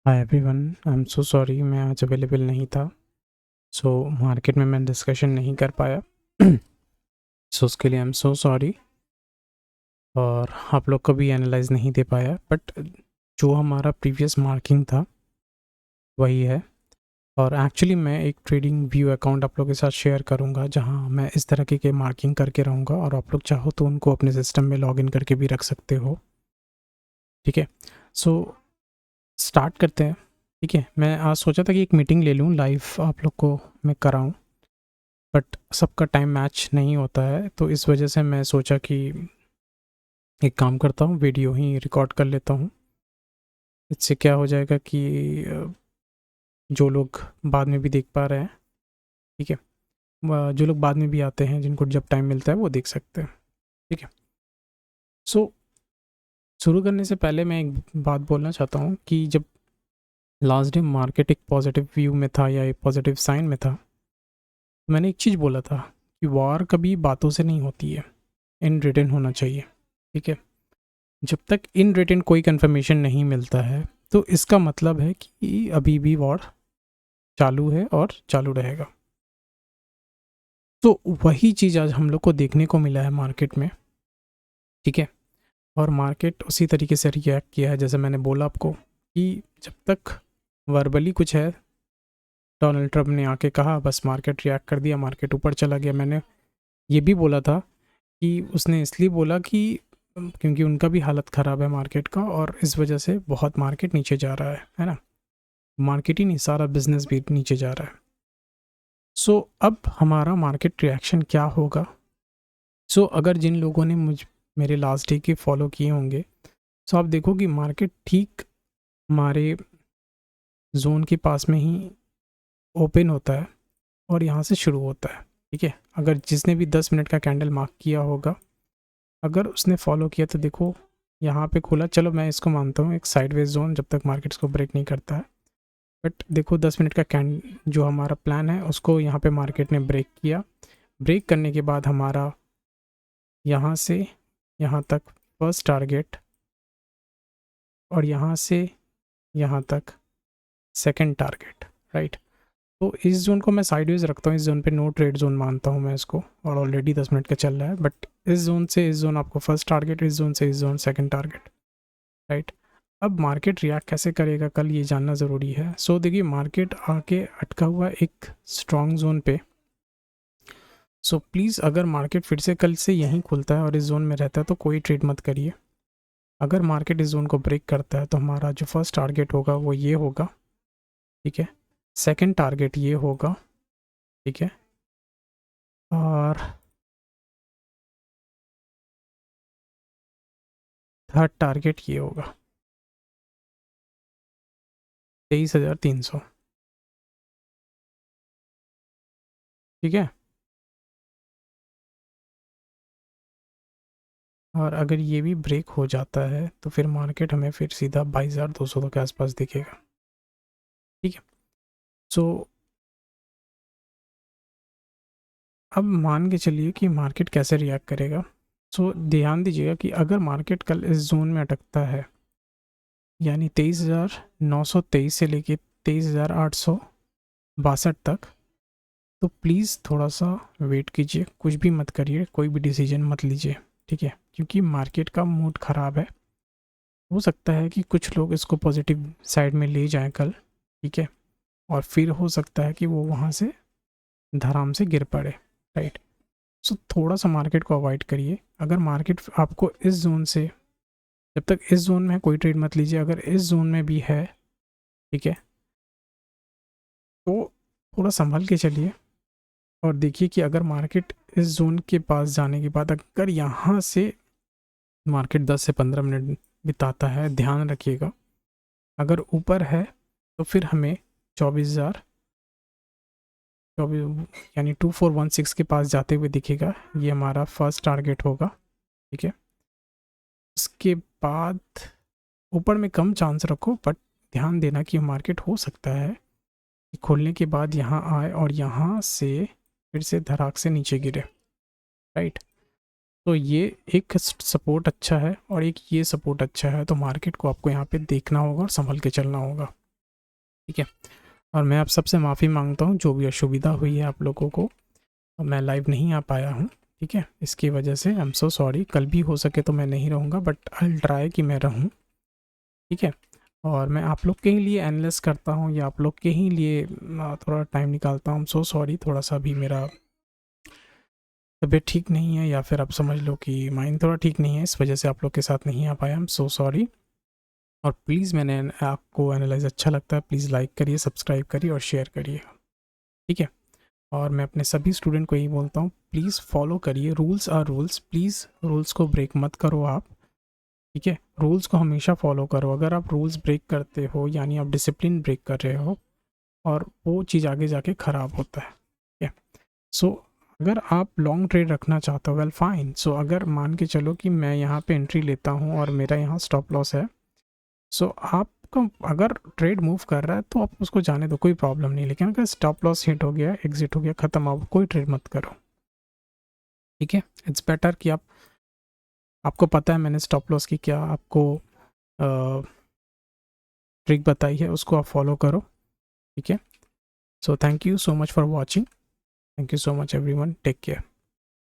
Hi everyone, I am so sorry मैं आज available नहीं था। सो मार्केट में मैं डिस्कशन नहीं कर पाया। सो उसके लिए आई एम सो सॉरी। और आप लोग को भी एनालाइज नहीं दे पाया, बट जो हमारा प्रीवियस मार्किंग था वही है। और एक्चुअली मैं एक ट्रेडिंग व्यू अकाउंट आप लोग के साथ शेयर करूंगा जहां मैं इस तरह के मार्किंग करके रहूँगा, और आप लोग चाहो तो उनको अपने सिस्टम में लॉग इन करके भी रख सकते हो। ठीक है, सो स्टार्ट करते हैं। ठीक है, मैं आज सोचा था कि एक मीटिंग ले लूँ लाइव आप लोग को मैं कराऊँ, बट सबका टाइम मैच नहीं होता है, तो इस वजह से मैं सोचा कि एक काम करता हूँ, वीडियो ही रिकॉर्ड कर लेता हूँ। इससे क्या हो जाएगा कि जो लोग बाद में भी देख पा रहे हैं, ठीक है, जो लोग बाद में भी आते हैं जिनको जब टाइम मिलता है वो देख सकते हैं। ठीक है, सो शुरू करने से पहले मैं एक बात बोलना चाहता हूँ कि जब लास्ट डे मार्केट एक पॉजिटिव व्यू में था या एक पॉजिटिव साइन में था, तो मैंने एक चीज़ बोला था कि वॉर कभी बातों से नहीं होती है, इन रिटर्न होना चाहिए। ठीक है, जब तक इन रिटन कोई कंफर्मेशन नहीं मिलता है तो इसका मतलब है कि अभी भी वॉर चालू है और चालू रहेगा। तो वही चीज़ आज हम लोग को देखने को मिला है मार्केट में। ठीक है, और मार्केट उसी तरीके से रिएक्ट किया है जैसे मैंने बोला आपको कि जब तक वर्बली कुछ है, डोनाल्ड ट्रम्प ने आके कहा, बस मार्केट रिएक्ट कर दिया, मार्केट ऊपर चला गया। मैंने ये भी बोला था कि उसने इसलिए बोला कि क्योंकि उनका भी हालत ख़राब है मार्केट का, और इस वजह से बहुत मार्केट नीचे जा रहा है ना। मार्केट ही नहीं, सारा बिजनेस भी नीचे जा रहा है। सो अब हमारा मार्केट रिएक्शन क्या होगा। सो अगर जिन लोगों ने मेरे लास्ट डे के फॉलो किए होंगे, सो आप देखो कि मार्केट ठीक हमारे जोन के पास में ही ओपन होता है और यहाँ से शुरू होता है। ठीक है, अगर जिसने भी 10 मिनट का कैंडल मार्क किया होगा, अगर उसने फॉलो किया तो देखो यहाँ पे खुला। चलो मैं इसको मानता हूँ एक साइडवेज जोन जब तक मार्केट इसको ब्रेक नहीं करता है, बट देखो 10 मिनट का कैंड जो हमारा प्लान है उसको यहाँ पे मार्केट ने ब्रेक किया। ब्रेक करने के बाद हमारा यहाँ से यहाँ तक फर्स्ट टारगेट, और यहाँ से यहाँ तक सेकंड टारगेट, राइट। तो इस जोन को मैं साइडवेज रखता हूँ, इस जोन पे नो ट्रेड जोन मानता हूँ मैं इसको, और ऑलरेडी 10 मिनट का चल रहा है। बट इस जोन से इस जोन आपको फर्स्ट टारगेट, इस जोन से इस जोन सेकंड टारगेट, राइट। अब मार्केट रिएक्ट कैसे करेगा कल, ये जानना ज़रूरी है। सो देखिए, मार्केट आके अटका हुआ एक स्ट्रॉन्ग जोन पे। सो प्लीज़ अगर मार्केट फिर से कल से यहीं खुलता है और इस जोन में रहता है तो कोई ट्रेड मत करिए। अगर मार्केट इस जोन को ब्रेक करता है तो हमारा जो फर्स्ट टारगेट होगा वो ये होगा। ठीक है, सेकंड टारगेट ये होगा। ठीक है, और थर्ड टारगेट ये होगा 23,300। ठीक है, और अगर ये भी ब्रेक हो जाता है तो फिर मार्केट हमें फिर सीधा 22,200 के आसपास दिखेगा। ठीक है, सो अब मान के चलिए कि मार्केट कैसे रिएक्ट करेगा। सो ध्यान दीजिएगा कि अगर मार्केट कल इस जोन में अटकता है, यानी 23,923 से लेके 23,862 तक, तो प्लीज़ थोड़ा सा वेट कीजिए, कुछ भी मत करिए, कोई भी डिसीजन मत लीजिए। ठीक है, क्योंकि मार्केट का मूड ख़राब है। हो सकता है कि कुछ लोग इसको पॉजिटिव साइड में ले जाएं कल। ठीक है, और फिर हो सकता है कि वो वहाँ से धड़ाम से गिर पड़े, राइट। सो थोड़ा सा मार्केट को अवॉइड करिए। अगर मार्केट आपको इस जोन से, जब तक इस जोन में है कोई ट्रेड मत लीजिए। अगर इस जोन में भी है, ठीक है, तो थोड़ा संभल के चलिए और देखिए कि अगर मार्केट इस जोन के पास जाने के बाद अगर यहाँ से मार्केट 10 से 15 मिनट बिताता है, ध्यान रखिएगा, अगर ऊपर है तो फिर हमें 24,000 यानी 2416 के पास जाते हुए दिखेगा। ये हमारा फर्स्ट टारगेट होगा। ठीक है, उसके बाद ऊपर में कम चांस रखो, बट ध्यान देना कि मार्केट हो सकता है कि खोलने के बाद यहाँ आए और यहाँ से फिर से धड़ाक से नीचे गिरे, राइट। तो ये एक सपोर्ट अच्छा है और एक ये सपोर्ट अच्छा है, तो मार्केट को आपको यहाँ पे देखना होगा और संभल के चलना होगा। ठीक है। और मैं आप सबसे माफ़ी मांगता हूँ जो भी असुविधा हुई है आप लोगों को, मैं लाइव नहीं आ पाया हूँ, ठीक है, इसकी वजह से आई एम सो सॉरी। कल भी हो सके तो मैं नहीं रहूँगा, बट आई विल ट्राई कि मैं रहूँ, ठीक है। और मैं आप लोग के ही लिए एनालिस करता हूँ या आप लोग के ही लिए थोड़ा टाइम निकालता हूँ। आई एम सो सॉरी, थोड़ा सा भी मेरा तबीयत ठीक नहीं है, या फिर आप समझ लो कि माइंड थोड़ा ठीक नहीं है, इस वजह से आप लोग के साथ नहीं आ पाया। I am so sorry. और प्लीज़, मैंने आपको एनालाइज अच्छा लगता है, प्लीज़ लाइक करिए, सब्सक्राइब करिए और शेयर करिए, ठीक है। और मैं अपने सभी स्टूडेंट को यही बोलता हूँ, प्लीज़ फॉलो करिए, rules are rules, please rules को ब्रेक मत करो आप, ठीक है। रूल्स को हमेशा फॉलो करो। अगर आप रूल्स ब्रेक करते हो यानी आप डिसिप्लिन ब्रेक कर रहे हो, और वो चीज़ आगे जाके ख़राब होता है, ठीक है। सो अगर आप लॉन्ग ट्रेड रखना चाहते हो, वेल फाइन। सो अगर मान के चलो कि मैं यहाँ पे एंट्री लेता हूँ और मेरा यहाँ स्टॉप लॉस है, सो आपका अगर ट्रेड मूव कर रहा है तो आप उसको जाने दो, कोई प्रॉब्लम नहीं। लेकिन अगर स्टॉप लॉस हिट हो गया, एग्जिट हो गया, ख़त्म, आप कोई ट्रेड मत करो, ठीक है। इट्स बेटर कि आपको पता है मैंने स्टॉप लॉस की क्या आपको ट्रिक बताई है, उसको आप फॉलो करो, ठीक है। So thank you so much for watching, thank you so much everyone, take care.